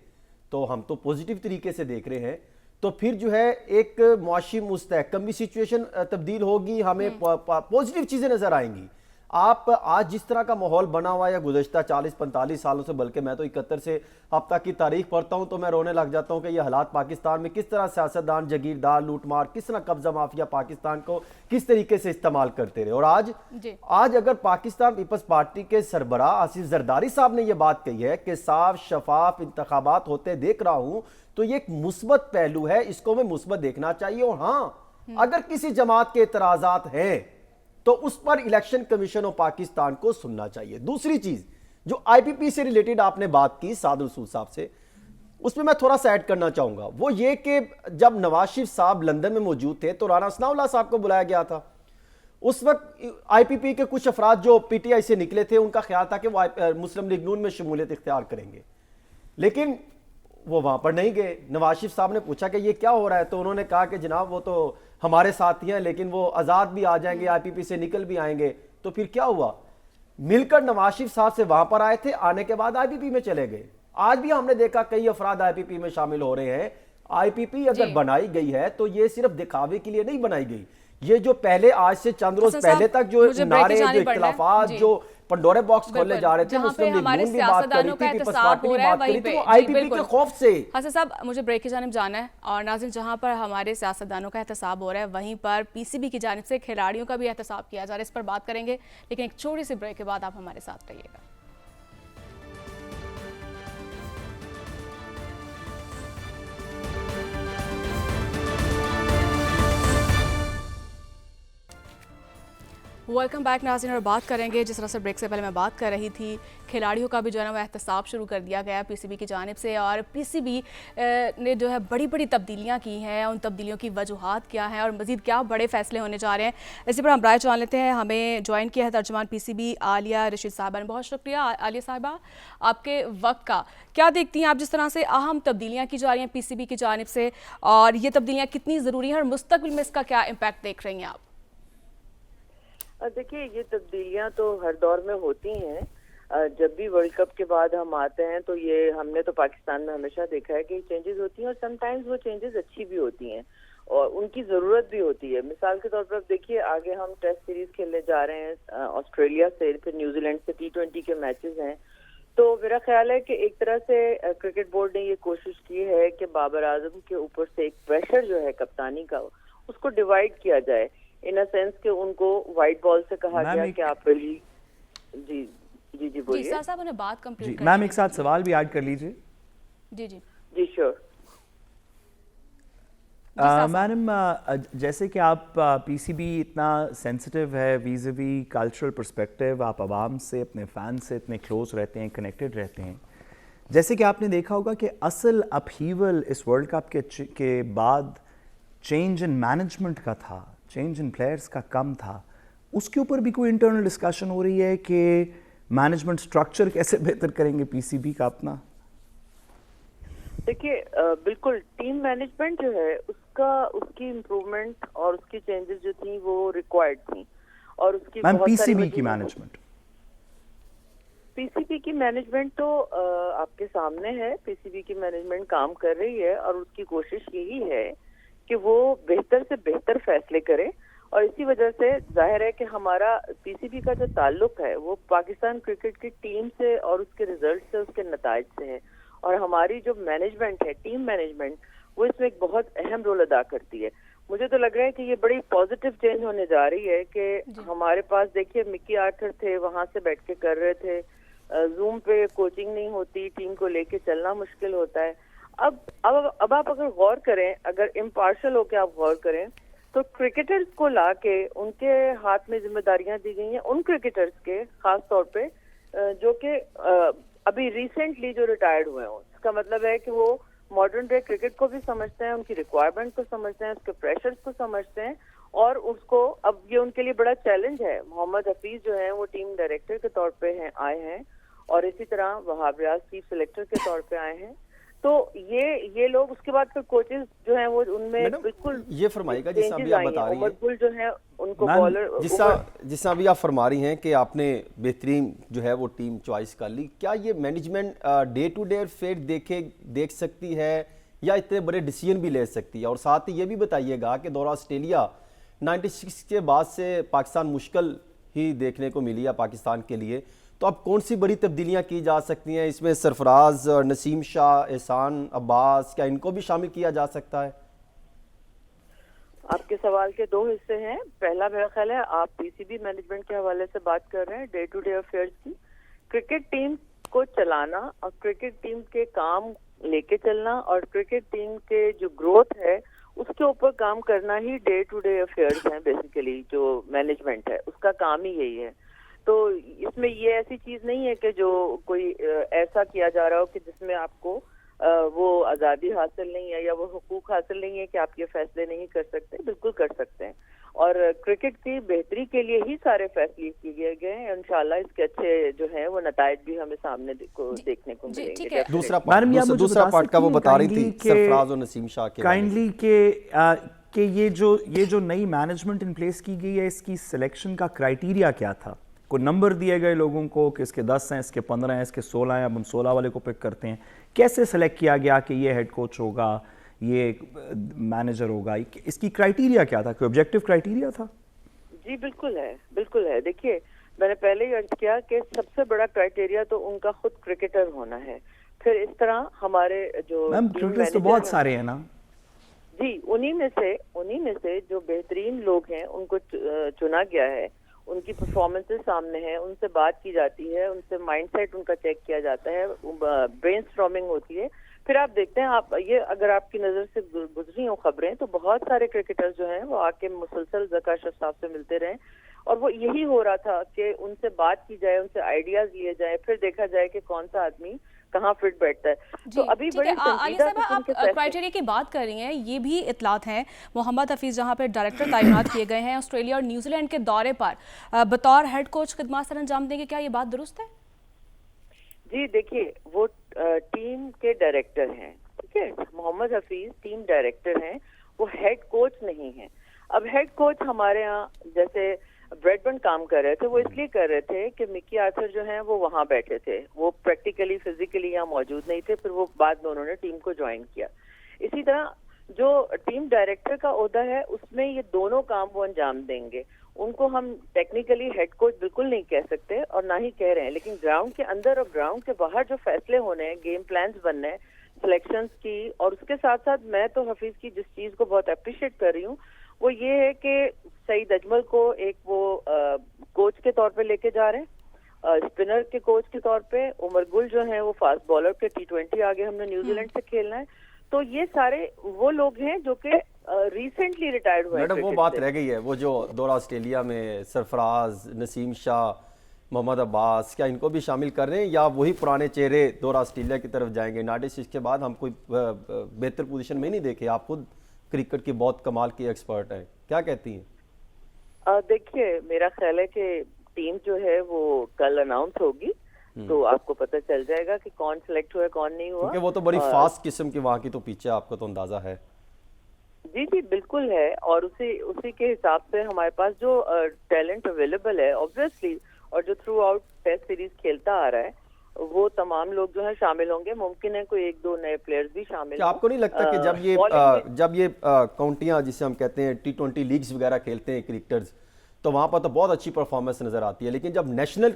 تو ہم تو پوزیٹیو طریقے سے دیکھ رہے ہیں, تو پھر جو ہے ایک معاشی مستحکم بھی سچویشن تبدیل ہوگی, ہمیں پوزیٹیو چیزیں نظر آئیں گی. آپ آج جس طرح کا ماحول بنا ہوا ہے گزشتہ 40-45 سالوں سے, بلکہ میں تو 71 سے اب تک کی تاریخ پڑھتا ہوں تو میں رونے لگ جاتا ہوں کہ یہ حالات پاکستان میں کس طرح سیاستدان جگیردار لوٹ مار, کس طرح قبضہ مافیا پاکستان کو کس طریقے سے استعمال کرتے رہے. اور آج اگر پاکستان پیپلز پارٹی کے سربراہ آصف زرداری صاحب نے یہ بات کہی ہے کہ صاف شفاف انتخابات ہوتے دیکھ رہا ہوں, تو یہ ایک مثبت پہلو ہے, اس کو میں مثبت دیکھنا چاہیے. اور ہاں, اگر کسی جماعت کے اعتراضات ہیں تو اس پر الیکشن کمیشن آف پاکستان کو سننا چاہیے. دوسری چیز جو آئی پی پی سے ریلیٹڈ آپ نے بات کی سعد رسول صاحب سے, اس میں تھوڑا سا ایڈ کرنا چاہوں گا. وہ یہ کہ جب نواز شریف صاحب لندن میں موجود تھے تو رانا ثناء اللہ صاحب کو بلایا گیا تھا. اس وقت آئی پی پی کے کچھ افراد جو پی ٹی آئی سے نکلے تھے ان کا خیال تھا کہ وہ مسلم لیگ نون میں شمولیت اختیار کریں گے, لیکن وہ وہاں پر نہیں گئے. نواز شریف صاحب نے پوچھا کہ یہ کیا ہو رہا ہے, تو انہوں نے کہا کہ جناب وہ تو ہمارے ساتھی ہیں لیکن وہ آزاد بھی آ جائیں گے, آئی پی پی سے نکل بھی آئیں گے. تو پھر کیا ہوا, مل کر نواز شریف صاحب سے وہاں پر آئے تھے, آنے کے بعد آئی پی پی میں چلے گئے. آج بھی ہم نے دیکھا کئی افراد آئی پی پی میں شامل ہو رہے ہیں. آئی پی پی اگر بنائی گئی ہے تو یہ صرف دکھاوے کے لیے نہیں بنائی گئی. یہ جو پہلے آج سے چند روز پہلے تک جو نعرے, جو اختلافات, جو پنڈورے باکس کھولے جا رہے تھے, مسلم لیگ نون بھی بات کری تھی, پیپلز پارٹی بھی بات کری تھی, وہ آئی پی پی کے خوف سے. حسن صاحب مجھے بریک کی جانب جانا ہے, اور ناظرین جہاں پر ہمارے سیاستدانوں کا احتساب ہو رہا ہے وہیں پر پی سی بی کی جانب سے کھلاڑیوں کا بھی احتساب کیا جا رہا ہے, اس پر بات کریں گے, لیکن ایک چھوٹی سی بریک کے بعد آپ ہمارے ساتھ رہیے گا. ویلکم بیک ناظرین, اور بات کریں گے جس طرح سے بریک سے پہلے میں بات کر رہی تھی, کھلاڑیوں کا بھی جو ہے نا وہ احتساب شروع کر دیا گیا پی سی بی کی جانب سے, اور پی سی بی نے جو ہے بڑی بڑی تبدیلیاں کی ہیں. ان تبدیلیوں کی وجوہات کیا ہیں اور مزید کیا بڑے فیصلے ہونے جا رہے ہیں, اسی پر ہم رائے جان لیتے ہیں. ہمیں جوائن کیا ہے ترجمان پی سی بی عالیہ رشید صاحبہ نے. بہت شکریہ عالیہ صاحبہ آپ کے وقت کا. کیا دیکھتی ہیں آپ جس طرح سے اہم تبدیلیاں کی جا رہی ہیں پی سی بی کی جانب سے, اور یہ تبدیلیاں کتنی ضروری ہیں اور مستقبل میں اس کا کیا امپیکٹ دیکھ رہی ہیں آپ؟ دیکھیے, یہ تبدیلیاں تو ہر دور میں ہوتی ہیں. جب بھی ورلڈ کپ کے بعد ہم آتے ہیں تو یہ ہم نے تو پاکستان میں ہمیشہ دیکھا ہے کہ چینجز ہوتی ہیں, اور سم ٹائمز وہ چینجز اچھی بھی ہوتی ہیں اور ان کی ضرورت بھی ہوتی ہے. مثال کے طور پر دیکھیے, آگے ہم ٹیسٹ سیریز کھیلنے جا رہے ہیں آسٹریلیا سے, پھر نیوزی لینڈ سے T20 کے میچز ہیں. تو میرا خیال ہے کہ ایک طرح سے کرکٹ بورڈ نے یہ کوشش کی ہے کہ بابر اعظم کے اوپر سے ایک پریشر جو ہے کپتانی کا اس کو ڈیوائڈ کیا جائے ان اے سینس کہ ان کو وائٹ بال سے کہا گیا کہ آپ جی جی جی جی بولیے صاحب انہیں بات کمپلیٹ میم ایک ساتھ سوال بھی ایڈ کر لیجیے. جی جی جی شیور. میڈم جیسے کہ آپ پی سی بی اتنا سینسٹیو ہے ویزوی کلچرل پرسپیکٹیو, آپ عوام سے اپنے فین سے اتنے کلوز رہتے ہیں, کنیکٹڈ رہتے ہیں, جیسے کہ آپ نے دیکھا ہوگا کہ اصل اپہیول اس ورلڈ کپ کے بعد چینج ان مینجمنٹ کا تھا, چینج ان پلیئرز کا کم تھا. اس کے اوپر بھی کوئی انٹرنل ڈسکشن ہو رہی ہے کہ مینجمنٹ سٹرکچر کیسے بہتر کریں گے پی سی بی کا اپنا؟ دیکھیے بالکل ٹیم مینجمنٹ جو ہے اس کی امپروومنٹ اور اس کی چینجز جو تھیں وہ ریکوائرڈ تھیں, اور اس کی میم بہت پی ساری سی بی کی مینجمنٹ, پی سی بی کی مینجمنٹ تو آپ کے سامنے ہے. پی سی بی کی مینجمنٹ کام کر رہی ہے اور اس کی کوشش یہی ہے کہ وہ بہتر سے بہتر فیصلے کرے, اور اسی وجہ سے ظاہر ہے کہ ہمارا پی سی بی کا جو تعلق ہے وہ پاکستان کرکٹ کی ٹیم سے اور اس کے ریزلٹ سے, اس کے نتائج سے ہے, اور ہماری جو مینجمنٹ ہے ٹیم مینجمنٹ وہ اس میں ایک بہت اہم رول ادا کرتی ہے. مجھے تو لگ رہا ہے کہ یہ بڑی پازیٹیو چینج ہونے جا رہی ہے کہ ہمارے پاس دیکھیے مکی آرتھر تھے, وہاں سے بیٹھ کے کر رہے تھے, زوم پہ کوچنگ نہیں ہوتی, ٹیم کو لے کے چلنا مشکل ہوتا ہے. اب آپ اگر غور کریں, اگر امپارشل ہو کے آپ غور کریں تو کرکٹرز کو لا کے ان کے ہاتھ میں ذمہ داریاں دی گئی ہیں, ان کرکٹرز کے خاص طور پہ جو کہ ابھی ریسنٹلی جو ریٹائرڈ ہوئے ہوں. اس کا مطلب ہے کہ وہ ماڈرن ڈے کرکٹ کو بھی سمجھتے ہیں, ان کی ریکوائرمنٹ کو سمجھتے ہیں, اس کے پریشرز کو سمجھتے ہیں, اور اس کو اب یہ ان کے لیے بڑا چیلنج ہے. محمد حفیظ جو ہیں وہ ٹیم ڈائریکٹر کے طور پہ آئے ہیں, اور اسی طرح وہاب ریاض چیف سلیکٹر کے طور پہ آئے ہیں. تو یہ لوگ اس کے بعد پھر کوچز جو ہیں وہ ان میں بالکل یہ فرمائے گا جس طرح بھی آپ بتا رہی ہیں, جو ہیں ان کو بالر جس طرح بھی آپ فرما رہی ہیں کہ آپ نے بہترین جو ہے وہ ٹیم چوائس کر لی, کیا یہ مینجمنٹ ڈے ٹو ڈے فیٹ دیکھ سکتی ہے یا اتنے بڑے ڈیسیجن بھی لے سکتی ہے؟ اور ساتھ ہی یہ بھی بتائیے گا کہ دورہ آسٹریلیا 96 کے بعد سے پاکستان مشکل ہی دیکھنے کو ملی ہے پاکستان کے لیے, تو اب کون سی بڑی تبدیلیاں کی جا سکتی ہیں؟ اس میں سرفراز, نسیم شاہ, احسان عباس, کیا ان کو بھی شامل کیا جا سکتا ہے؟ آپ کے سوال کے دو حصے ہیں. پہلا میرا خیال ہے آپ پی سی بی مینجمنٹ کے حوالے سے بات کر رہے ہیں, ڈے ٹو ڈے افیئرز کی. کرکٹ ٹیم کو چلانا اور کرکٹ ٹیم کے کام لے کے چلنا اور کرکٹ ٹیم کے جو گروتھ ہے اس کے اوپر کام کرنا ہی ڈے ٹو ڈے افیئرز ہیں. بیسیکلی جو مینجمنٹ ہے اس کا کام ہی یہی ہے. تو اس میں یہ ایسی چیز نہیں ہے کہ جو کوئی ایسا کیا جا رہا ہو کہ جس میں آپ کو وہ آزادی حاصل نہیں ہے یا وہ حقوق حاصل نہیں ہے کہ آپ یہ فیصلے نہیں کر سکتے. بالکل کر سکتے ہیں, اور کرکٹ کی بہتری کے لیے ہی سارے فیصلے کیے گئے ہیں. انشاءاللہ اس کے اچھے جو ہیں وہ نتائج بھی ہمیں سامنے دیکھنے کو ملیں گے. دوسرا پارٹ کا وہ بتا رہی تھی سرفراز اور نسیم شاہ کے کائنڈلی کہ یہ جو نئی مینجمنٹ ان پلیس کی گئی ہے اس کی سلیکشن کا کرائیٹیریا کیا تھا؟ کوئی نمبر دیے گئے لوگوں کو کہ اس کے 10 ہیں, اس کے 15 ہیں, اس کے 16 ہیں, اب ہم 16 والے کو پک کرتے ہیں. کیسے سلیکٹ کیا گیا کہ یہ ہیڈ کوچ ہوگا, یہ مینیجر ہوگا؟ اس کی کرائیٹیریا کیا تھا؟ کوئی آبجیکٹیو کرائیٹیریا تھا؟ جی بالکل ہے, بالکل ہے. دیکھیے میں نے پہلے ہی عرض کیا کہ سب سے بڑا کرائیٹیریا تو ان کا خود کرکٹر ہونا ہے. پھر اس طرح ہمارے جو کرکٹرز تو بہت سارے ہیں نا جی, انہی میں سے جو بہترین لوگ ہیں ان کو چنا گیا ہے. ان کی پرفارمنسز سامنے ہیں, ان سے بات کی جاتی ہے, ان سے مائنڈ سیٹ ان کا چیک کیا جاتا ہے, برین اسٹارمنگ ہوتی ہے. پھر آپ دیکھتے ہیں, آپ یہ اگر آپ کی نظر سے گزری ہوں خبریں تو بہت سارے کرکٹرز جو ہیں وہ آ کے مسلسل ذکا اشرف صاحب سے ملتے رہے, اور وہ یہی ہو رہا تھا کہ ان سے بات کی جائے, ان سے آئیڈیاز لیے جائیں, پھر دیکھا جائے کہ کون سا آدمی کہاں فٹ بیٹھتا ہے. تو ابھی بڑی عالیہ صاحبہ آپ کرائیٹیریا کی بات کر رہی ہیں, یہ بھی اطلاعات ہیں محمد حفیظ جہاں پہ ڈائریکٹر تعینات کیے گئے ہیں آسٹریلیا اور نیوزی لینڈ کے دورے پر بطور ہیڈ کوچ خدمات سر انجام دیں گے, کیا یہ بات درست ہے؟ جی دیکھیے وہ ٹیم کے ڈائریکٹر ہیں, ٹھیک ہے, محمد حفیظ ٹیم ڈائریکٹر ہیں, وہ ہیڈ کوچ نہیں ہیں. اب ہیڈ کوچ ہمارے ہاں جیسے بریڈبرن کام کر رہے تھے, وہ اس لیے کر رہے تھے کہ مکی آرتھر جو ہیں وہ وہاں بیٹھے تھے, وہ پریکٹیکلی فزیکلی یہاں موجود نہیں تھے. پھر وہ بعد میں انہوں نے ٹیم کو جوائن کیا. اسی طرح جو ٹیم ڈائریکٹر کا عہدہ ہے اس میں یہ دونوں کام وہ انجام دیں گے. ان کو ہم ٹیکنیکلی ہیڈ کوچ بالکل نہیں کہہ سکتے اور نہ ہی کہہ رہے ہیں, لیکن گراؤنڈ کے اندر اور گراؤنڈ کے باہر جو فیصلے ہونے ہیں, گیم پلانز بننے ہیں, سلیکشنز کی, اور اس کے ساتھ ساتھ میں تو حفیظ کی جس چیز کو بہت اپریشیٹ کر رہی ہوں وہ یہ ہے کہ سعید اجمل کو ایک وہ کوچ کے طور پہ لے کے جا رہے ہیں، اسپنر کے کوچ کے طور پہ. عمر گل جو ہیں وہ فاسٹ بالر کے T20 آگے ہم نے نیوزی لینڈ سے کھیلنا ہے. تو یہ سارے وہ لوگ ہیں جو کہ ریسنٹلی ریٹائرڈ ہوئے ہیں. میڈم وہ بات رہ گئی ہے، وہ جو دورہ آسٹریلیا میں سرفراز، نسیم شاہ، محمد عباس، کیا ان کو بھی شامل کر رہے ہیں یا وہی پرانے چہرے دورہ آسٹریلیا کی طرف جائیں گے؟ ناٹس اس کے بعد ہم کوئی بہتر پوزیشن میں نہیں دیکھے. آپ خود کرکٹ کی بہت کمال کی ایکسپرٹ ہیں، کیا کہتی ہیں؟ دیکھیے میرا خیال ہے کہ ٹیم جو ہے وہ کل اناؤنس ہوگی تو آپ کو پتہ چل جائے گا کہ کون سلیکٹ ہوا کون نہیں ہوا. کیونکہ وہ تو بڑی فاسٹ قسم کی وہاں کی تو پیچھے آپ کو تو اندازہ ہے. جی جی بالکل ہے، اور اسی کے حساب سے ہمارے پاس جو ٹیلنٹ اویلیبل ہے obviously، اور جو تھرو آؤٹ ٹیسٹ سیریز کھیلتا آ رہا ہے وہ تمام لوگ جو ہیں شامل ہوں گے. ممکن ہے کوئی 1-2 نئے پلیئرز بھی شامل کیا آپ کو نہیں لگتا کہ جب یہ کاؤنٹیاں جسے ہم کہتے ہیں T20 لیگز وغیرہ کھیلتے ہیں کرکٹرز، تو وہاں پر تو بہت اچھی پرفارمنس نظر آتی ہے، لیکن جب نیشنل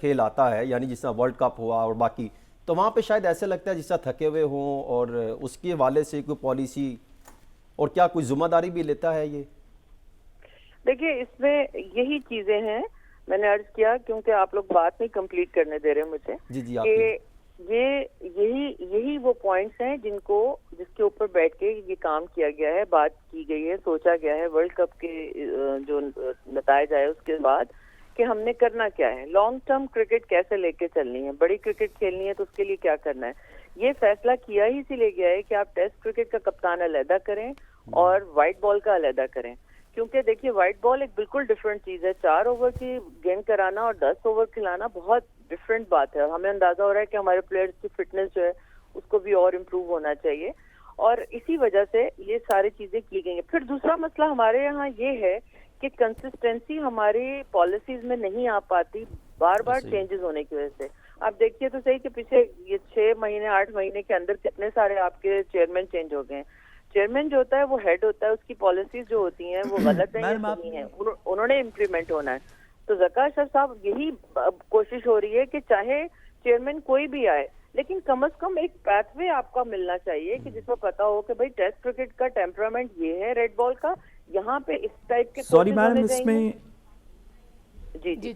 کھیل آتا ہے یعنی جس طرح ورلڈ کپ ہوا اور باقی، تو وہاں پہ شاید ایسے لگتا ہے جس طرح تھکے ہوئے ہوں، اور اس کے حوالے سے کوئی پالیسی اور کیا کوئی ذمہ داری بھی لیتا ہے یہ؟ دیکھیے اس میں یہی چیزیں ہیں، میں نے عرض کیا کیونکہ آپ لوگ بات نہیں کمپلیٹ کرنے دے رہے مجھے، جی کہ یہی وہ پوائنٹس ہیں جس کے اوپر بیٹھ کے یہ کام کیا گیا ہے، بات کی گئی ہے، سوچا گیا ہے ورلڈ کپ کے جو نتائج آئے اس کے بعد کہ ہم نے کرنا کیا ہے، لانگ ٹرم کرکٹ کیسے لے کے چلنی ہے، بڑی کرکٹ کھیلنی ہے تو اس کے لیے کیا کرنا ہے. یہ فیصلہ کیا ہی اسی لیے گیا ہے کہ آپ ٹیسٹ کرکٹ کا کپتان علیحدہ کریں اور وائٹ بال کا علیحدہ کریں. کیونکہ دیکھیے وائٹ بال ایک بالکل ڈفرینٹ چیز ہے، 4 اوور کی گیند کرانا اور 10 اوور کھلانا بہت ڈفرینٹ بات ہے. ہمیں اندازہ ہو رہا ہے کہ ہمارے پلیئرز کی فٹنس جو ہے اس کو بھی اور امپروو ہونا چاہیے، اور اسی وجہ سے یہ ساری چیزیں کی گئی ہیں. پھر دوسرا مسئلہ ہمارے یہاں یہ ہے کہ کنسسٹنسی ہماری پالیسیز میں نہیں آ پاتی، بار بار چینجز ہونے کی وجہ سے. آپ دیکھیے تو صحیح کہ پچھلے یہ 6 مہینے 8 مہینے کے اندر کتنے سارے آپ کے چیئرمین چینج ہو گئے ہیں. چیئرمین جو ہوتا ہے وہ ہیڈ ہوتا ہے، اس کی پالیسیز جو ہوتی ہیں وہ غلط ہیں یا صحیح ہیں، انہوں نے امپلیمنٹ ہونا ہے. تو ذکا اشرف صاحب یہی کوشش ہو رہی ہے کہ چاہے چیئرمین کوئی بھی آئے لیکن کم از کم ایک پیتھ وے آپ کا ملنا چاہیے کہ جس میں پتا ہو کہ بھائی ٹیسٹ کرکٹ کا ٹیمپرامنٹ یہ ہے ریڈ بال کا، یہاں پہ اس ٹائپ کے سوری میڈم اس میں جی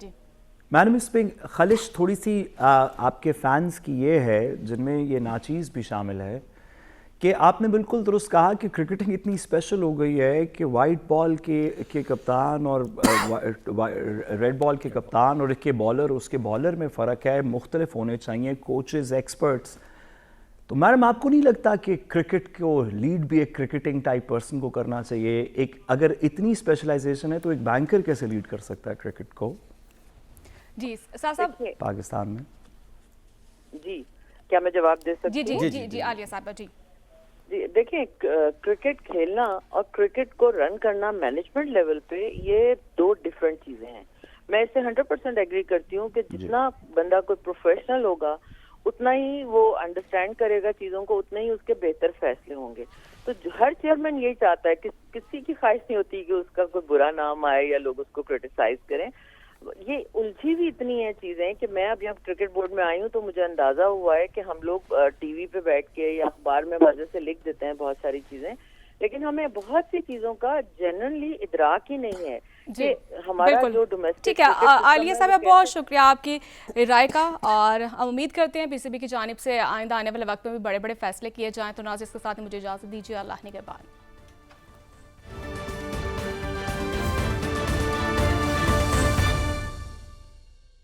میڈم اس پہ خلش تھوڑی سی آپ کے فینس کی یہ ہے جن میں یہ ناچیز بھی شامل ہے کہ آپ نے بالکل درست کہا کہ کرکٹنگ اتنی اسپیشل ہو گئی ہے کہ وائٹ بال کے کپتان اور ریڈ بال کے کپتان اور کے بالر اس کے بالر میں فرق ہے، مختلف ہونے چاہیے کوچز ایکسپرٹس. تو میڈم آپ کو نہیں لگتا کہ کرکٹ کو لیڈ بھی ایک کرکٹنگ ٹائپ پرسن کو کرنا چاہیے؟ ایک اگر اتنی اسپیشلائزیشن ہے تو ایک بینکر کیسے لیڈ کر سکتا ہے کرکٹ کو جی صاحب پاکستان میں؟ جی کیا میں جواب دے سکتی ہوں؟ جی عالیہ صاحبہ جی دیکھیں کرکٹ کھیلنا اور کرکٹ کو رن کرنا مینجمنٹ لیول پہ یہ 2 ڈفرینٹ چیزیں ہیں. میں اس سے 100% ایگری کرتی ہوں کہ جتنا بندہ کوئی پروفیشنل ہوگا اتنا ہی وہ انڈرسٹینڈ کرے گا چیزوں کو، اتنے ہی اس کے بہتر فیصلے ہوں گے. تو ہر چیئرمین یہی چاہتا ہے کہ کسی کی خواہش نہیں ہوتی کہ اس کا کوئی برا نام آئے یا لوگ اس کو کرٹیسائز کریں. یہ الجھی بھی اتنی ہیں چیزیں کہ میں اب یہاں کرکٹ بورڈ میں آئی ہوں تو مجھے اندازہ ہوا ہے کہ ہم لوگ ٹی وی پہ بیٹھ کے یا اخبار میں وجہ سے لکھ دیتے ہیں بہت ساری چیزیں، لیکن ہمیں بہت سی چیزوں کا جنرلی ادراک ہی نہیں ہے کہ ہمارا جو ڈومیسٹک. ٹھیک ہے عالیہ صاحب بہت شکریہ آپ کی رائے کا، اور ہم امید کرتے ہیں PCB کی جانب سے آئندہ آنے والے وقت میں بھی بڑے بڑے فیصلے کیے جائیں. تو ناظرین اس کے ساتھ مجھے اجازت دیجیے، اللہ نگہبان.